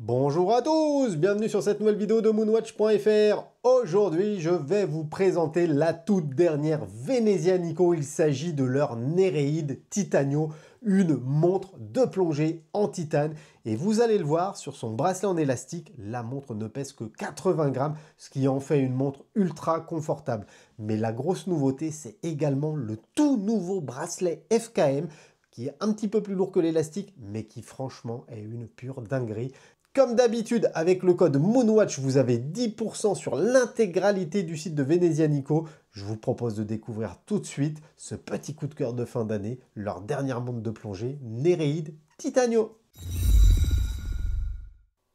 Bonjour à tous, bienvenue sur cette nouvelle vidéo de moonwatch.fr. Aujourd'hui, je vais vous présenter la toute dernière Venezianico. Il s'agit de leur Néréide Titanio, une montre de plongée en titane. Et vous allez le voir, sur son bracelet en élastique, la montre ne pèse que 80 grammes, ce qui en fait une montre ultra confortable. Mais la grosse nouveauté, c'est également le tout nouveau bracelet FKM, qui est un petit peu plus lourd que l'élastique, mais qui franchement est une pure dinguerie. Comme d'habitude, avec le code MOONWATCH, vous avez 10% sur l'intégralité du site de Venezianico. Je vous propose de découvrir tout de suite ce petit coup de cœur de fin d'année, leur dernière montre de plongée, Néréide Titanio.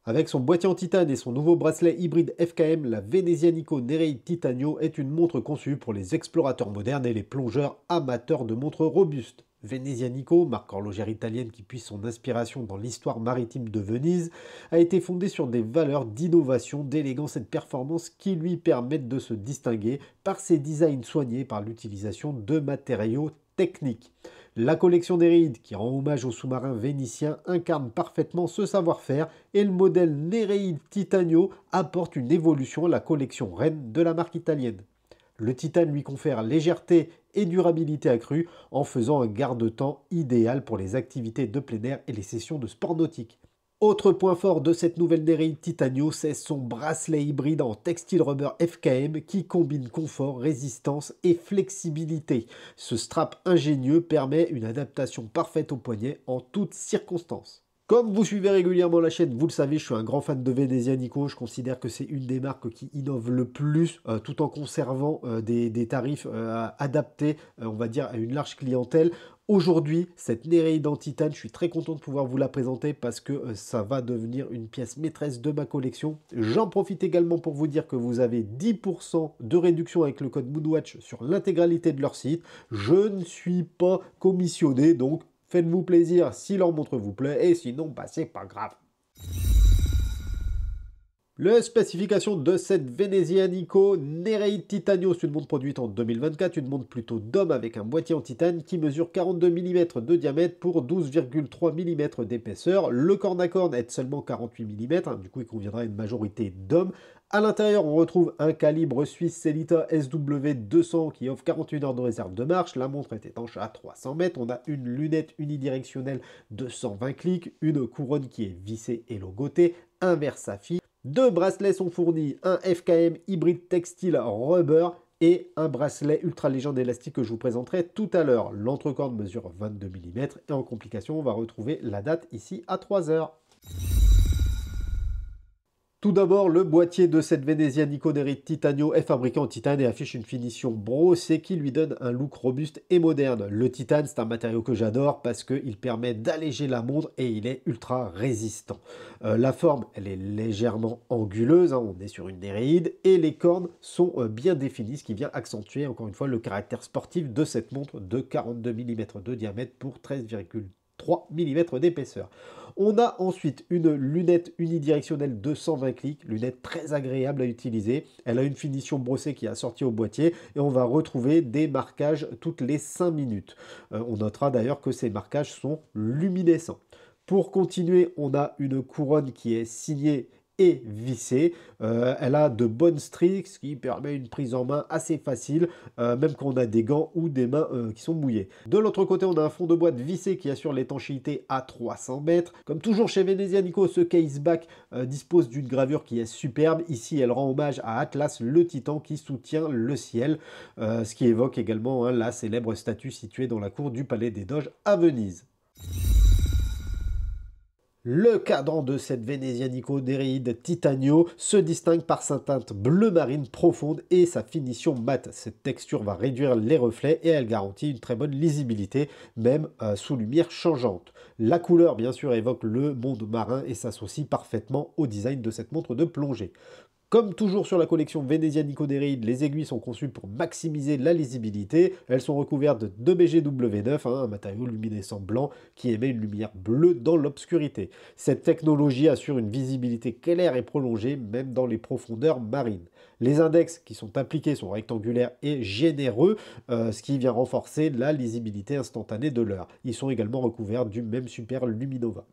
Avec son boîtier en titane et son nouveau bracelet hybride FKM, la Venezianico Néréide Titanio est une montre conçue pour les explorateurs modernes et les plongeurs amateurs de montres robustes. Venezianico, marque horlogère italienne qui puise son inspiration dans l'histoire maritime de Venise, a été fondée sur des valeurs d'innovation, d'élégance et de performance qui lui permettent de se distinguer par ses designs soignés par l'utilisation de matériaux techniques. La collection Néréide, qui rend hommage aux sous-marins vénitiens, incarne parfaitement ce savoir-faire et le modèle Néréide Titanio apporte une évolution à la collection reine de la marque italienne. Le titane lui confère légèreté et durabilité accrue en faisant un garde-temps idéal pour les activités de plein air et les sessions de sport nautique. Autre point fort de cette nouvelle Néréide Titanio, c'est son bracelet hybride en textile rubber FKM qui combine confort, résistance et flexibilité. Ce strap ingénieux permet une adaptation parfaite au poignet en toutes circonstances. Comme vous suivez régulièrement la chaîne, vous le savez, je suis un grand fan de Venezianico. Je considère que c'est une des marques qui innove le plus, tout en conservant des tarifs adaptés, on va dire, à une large clientèle. Aujourd'hui, cette Néréide en titane, je suis très content de pouvoir vous la présenter parce que ça va devenir une pièce maîtresse de ma collection. J'en profite également pour vous dire que vous avez 10% de réduction avec le code MOONWATCH sur l'intégralité de leur site. Je ne suis pas commissionné, donc faites-vous plaisir si leur montre vous plaît, et sinon, bah, c'est pas grave. Les spécifications de cette Venezianico Néréide Titanio, c'est une montre produite en 2024, une montre plutôt d'homme avec un boîtier en titane qui mesure 42 mm de diamètre pour 12,3 mm d'épaisseur. Le corne à corne est de seulement 48 mm, du coup il conviendra à une majorité d'hommes. À l'intérieur, on retrouve un calibre suisse Sellita SW200 qui offre 41 heures de réserve de marche. La montre est étanche à 300 mètres. On a une lunette unidirectionnelle de 120 clics, une couronne qui est vissée et logotée, un verre saphir. Deux bracelets sont fournis, un FKM hybride textile rubber et un bracelet ultra légende élastique que je vous présenterai tout à l'heure. L'entrecorde mesure 22 mm et en complication, on va retrouver la date ici à 3 heures. Tout d'abord, le boîtier de cette Venezianico Néréide Titanio est fabriqué en titane et affiche une finition brossée qui lui donne un look robuste et moderne. Le titane, c'est un matériau que j'adore parce qu'il permet d'alléger la montre et il est ultra résistant. La forme, elle est légèrement anguleuse, hein, on est sur une Néréide, et les cornes sont bien définies, ce qui vient accentuer encore une fois le caractère sportif de cette montre de 42 mm de diamètre pour 13,3 mm d'épaisseur. On a ensuite une lunette unidirectionnelle de 120 clics, lunette très agréable à utiliser. Elle a une finition brossée qui est assortie au boîtier et on va retrouver des marquages toutes les 5 minutes. On notera d'ailleurs que ces marquages sont luminescents. Pour continuer, on a une couronne qui est signée et vissée. Elle a de bonnes streaks, ce qui permet une prise en main assez facile, même quand on a des gants ou des mains qui sont mouillées. De l'autre côté, on a un fond de boîte vissé qui assure l'étanchéité à 300 mètres. Comme toujours chez Venezianico, ce caseback dispose d'une gravure qui est superbe. Ici, elle rend hommage à Atlas, le titan qui soutient le ciel, ce qui évoque également la célèbre statue située dans la cour du Palais des Doges à Venise. Le cadran de cette Venezianico Néréide Titanio se distingue par sa teinte bleu marine profonde et sa finition mate. Cette texture va réduire les reflets et elle garantit une très bonne lisibilité, même sous lumière changeante. La couleur, bien sûr, évoque le monde marin et s'associe parfaitement au design de cette montre de plongée. Comme toujours sur la collection Venezianico Néréide, les aiguilles sont conçues pour maximiser la lisibilité. Elles sont recouvertes de BGW9, un matériau luminescent blanc qui émet une lumière bleue dans l'obscurité. Cette technologie assure une visibilité claire et prolongée, même dans les profondeurs marines. Les index qui sont appliqués sont rectangulaires et généreux, ce qui vient renforcer la lisibilité instantanée de l'heure. Ils sont également recouverts du même Super Luminova.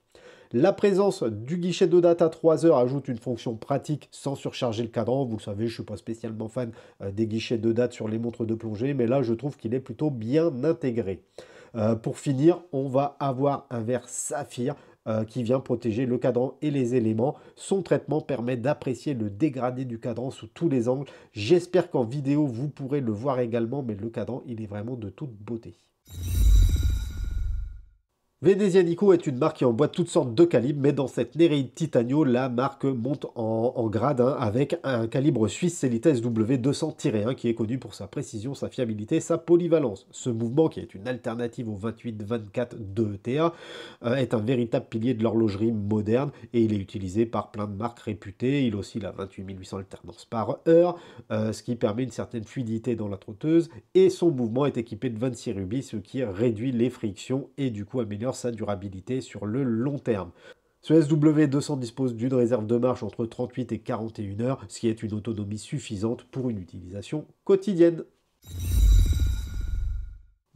La présence du guichet de date à 3 heures ajoute une fonction pratique sans surcharger le cadran. Vous le savez, je ne suis pas spécialement fan des guichets de date sur les montres de plongée, mais là, je trouve qu'il est plutôt bien intégré. Pour finir, on va avoir un verre saphir qui vient protéger le cadran et les éléments. Son traitement permet d'apprécier le dégradé du cadran sous tous les angles. J'espère qu'en vidéo, vous pourrez le voir également, mais le cadran, il est vraiment de toute beauté. Venezia Nico est une marque qui emboîte toutes sortes de calibres, mais dans cette Néréide Titanio, la marque monte en grade avec un calibre suisse Sellita SW200-1 qui est connu pour sa précision, sa fiabilité et sa polyvalence. Ce mouvement, qui est une alternative au 28-24 de ETA, est un véritable pilier de l'horlogerie moderne et il est utilisé par plein de marques réputées. Il oscille à 28 800 alternances par heure, ce qui permet une certaine fluidité dans la trotteuse et son mouvement est équipé de 26 rubis, ce qui réduit les frictions et du coup améliore sa durabilité sur le long terme. Ce SW200 dispose d'une réserve de marche entre 38 et 41 heures, ce qui est une autonomie suffisante pour une utilisation quotidienne.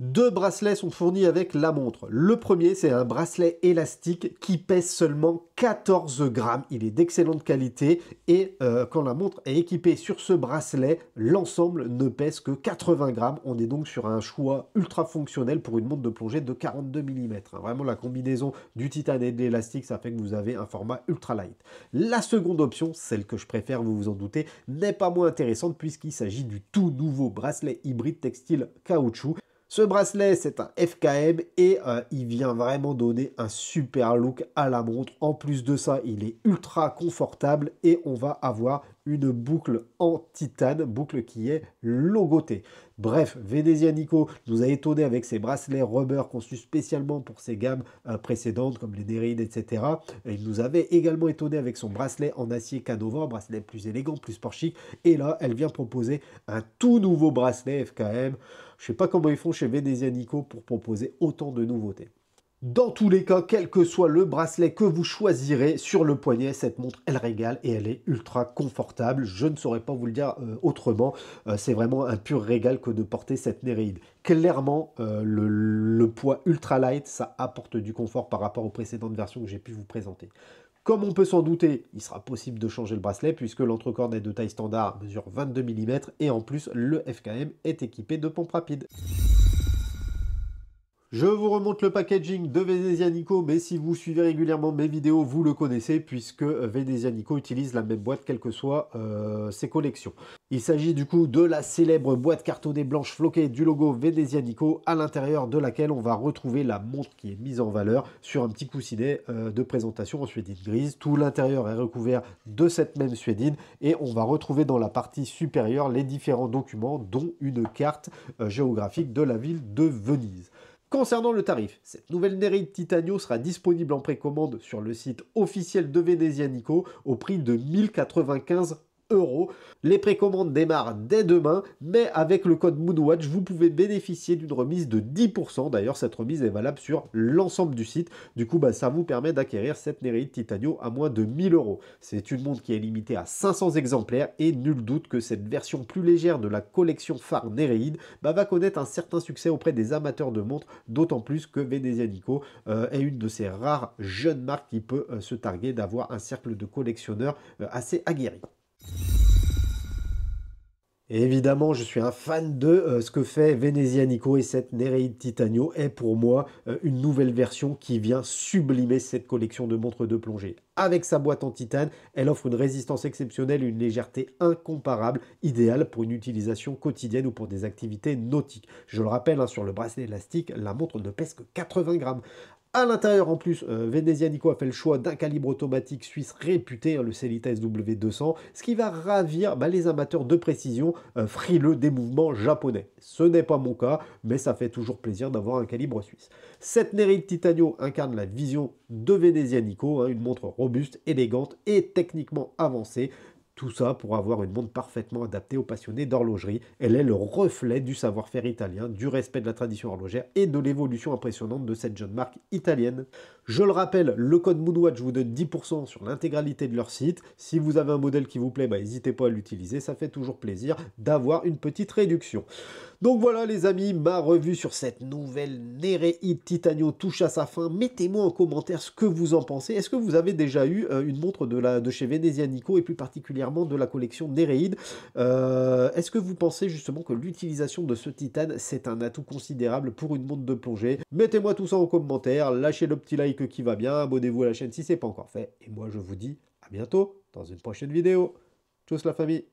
Deux bracelets sont fournis avec la montre. Le premier, c'est un bracelet élastique qui pèse seulement 14 grammes. Il est d'excellente qualité et quand la montre est équipée sur ce bracelet, l'ensemble ne pèse que 80 grammes. On est donc sur un choix ultra fonctionnel pour une montre de plongée de 42 mm. Vraiment, la combinaison du titane et de l'élastique, ça fait que vous avez un format ultra light. La seconde option, celle que je préfère, vous vous en doutez, n'est pas moins intéressante puisqu'il s'agit du tout nouveau bracelet hybride textile caoutchouc. Ce bracelet, c'est un FKM et il vient vraiment donner un super look à la montre. En plus de ça, il est ultra confortable et on va avoir une boucle en titane, boucle qui est logotée. Bref, Venezia Nico nous a étonné avec ses bracelets rubber conçus spécialement pour ses gammes précédentes comme les Néréides, etc. Et il nous avait également étonné avec son bracelet en acier Canova, un bracelet plus élégant, plus sport chic. Et là, elle vient proposer un tout nouveau bracelet FKM. Je ne sais pas comment ils font chez Venezia Nico pour proposer autant de nouveautés. Dans tous les cas, quel que soit le bracelet que vous choisirez sur le poignet, cette montre, elle régale et elle est ultra confortable. Je ne saurais pas vous le dire autrement. C'est vraiment un pur régal que de porter cette Néréide. Clairement, le poids ultra light, ça apporte du confort par rapport aux précédentes versions que j'ai pu vous présenter. Comme on peut s'en douter, il sera possible de changer le bracelet puisque l'entrecornet de taille standard mesure 22 mm et en plus, le FKM est équipé de pompes rapides. Je vous remonte le packaging de Venezia Nico, mais si vous suivez régulièrement mes vidéos, vous le connaissez puisque Venezia Nico utilise la même boîte quelles que soient ses collections. Il s'agit du coup de la célèbre boîte cartonnée blanche floquée du logo Venezia Nico, à l'intérieur de laquelle on va retrouver la montre qui est mise en valeur sur un petit coussinet de présentation en suédine grise. Tout l'intérieur est recouvert de cette même suédine et on va retrouver dans la partie supérieure les différents documents, dont une carte géographique de la ville de Venise. Concernant le tarif, cette nouvelle Néréide Titanio sera disponible en précommande sur le site officiel de Venezia Nico au prix de 1095 €. Les précommandes démarrent dès demain, mais avec le code Moonwatch, vous pouvez bénéficier d'une remise de 10%. D'ailleurs, cette remise est valable sur l'ensemble du site. Du coup, ça vous permet d'acquérir cette Néréide Titanio à moins de 1000 €. C'est une montre qui est limitée à 500 exemplaires et nul doute que cette version plus légère de la collection phare Néréide va connaître un certain succès auprès des amateurs de montres, d'autant plus que Venezia Nico est une de ces rares jeunes marques qui peut se targuer d'avoir un cercle de collectionneurs assez aguerri. Et évidemment, je suis un fan de ce que fait Venezia Nico et cette Néréide Titanio est pour moi une nouvelle version qui vient sublimer cette collection de montres de plongée. Avec sa boîte en titane, elle offre une résistance exceptionnelle et une légèreté incomparable, idéale pour une utilisation quotidienne ou pour des activités nautiques. Je le rappelle, sur le bracelet élastique, la montre ne pèse que 80 grammes. À l'intérieur, en plus, Venezia Nico a fait le choix d'un calibre automatique suisse réputé, le Sellita SW200, ce qui va ravir les amateurs de précision frileux des mouvements japonais. Ce n'est pas mon cas, mais ça fait toujours plaisir d'avoir un calibre suisse. Cette Néréide Titanio incarne la vision de Venezia Nico, une montre robuste, élégante et techniquement avancée. Tout ça pour avoir une montre parfaitement adaptée aux passionnés d'horlogerie. Elle est le reflet du savoir-faire italien, du respect de la tradition horlogère et de l'évolution impressionnante de cette jeune marque italienne. Je le rappelle, le code Moonwatch vous donne 10% sur l'intégralité de leur site. Si vous avez un modèle qui vous plaît, n'hésitez pas à l'utiliser, ça fait toujours plaisir d'avoir une petite réduction. Donc voilà les amis, ma revue sur cette nouvelle Nereid Titanium touche à sa fin. Mettez-moi en commentaire ce que vous en pensez. Est-ce que vous avez déjà eu une montre de chez Venezia Nico et plus particulièrement de la collection Nereid? Est-ce que vous pensez justement que l'utilisation de ce titane, c'est un atout considérable pour une montre de plongée? Mettez-moi tout ça en commentaire, lâchez le petit like qui va bien, abonnez-vous à la chaîne si ce n'est pas encore fait. Et moi je vous dis à bientôt dans une prochaine vidéo. Tchuss la famille!